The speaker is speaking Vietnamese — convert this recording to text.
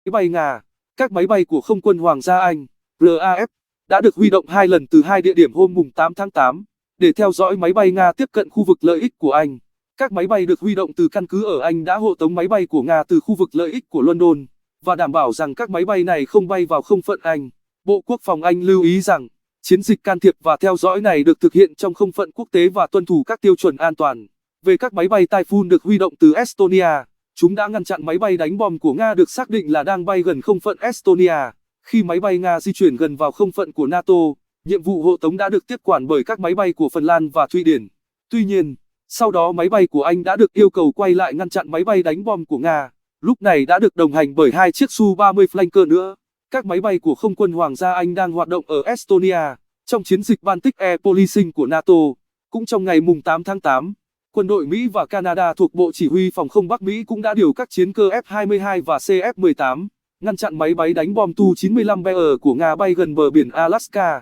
Máy bay Nga, các máy bay của Không quân Hoàng gia Anh, RAF, đã được huy động 2 lần từ 2 địa điểm hôm 8 tháng 8, để theo dõi máy bay Nga tiếp cận khu vực lợi ích của Anh. Các máy bay được huy động từ căn cứ ở Anh đã hộ tống máy bay của Nga từ khu vực lợi ích của London, và đảm bảo rằng các máy bay này không bay vào không phận Anh. Bộ Quốc phòng Anh lưu ý rằng, chiến dịch can thiệp và theo dõi này được thực hiện trong không phận quốc tế và tuân thủ các tiêu chuẩn an toàn. Về các máy bay Typhoon được huy động từ Estonia, chúng đã ngăn chặn máy bay đánh bom của Nga được xác định là đang bay gần không phận Estonia. Khi máy bay Nga di chuyển gần vào không phận của NATO, nhiệm vụ hộ tống đã được tiếp quản bởi các máy bay của Phần Lan và Thụy Điển. Tuy nhiên, sau đó máy bay của Anh đã được yêu cầu quay lại ngăn chặn máy bay đánh bom của Nga, lúc này đã được đồng hành bởi 2 chiếc Su-30 Flanker nữa. Các máy bay của Không quân Hoàng gia Anh đang hoạt động ở Estonia, trong chiến dịch Baltic Air Policing của NATO. Cũng trong ngày 8 tháng 8, quân đội Mỹ và Canada thuộc Bộ Chỉ huy Phòng không Bắc Mỹ cũng đã điều các chiến cơ F-22 và CF-18, ngăn chặn máy bay đánh bom Tu-95BR của Nga bay gần bờ biển Alaska.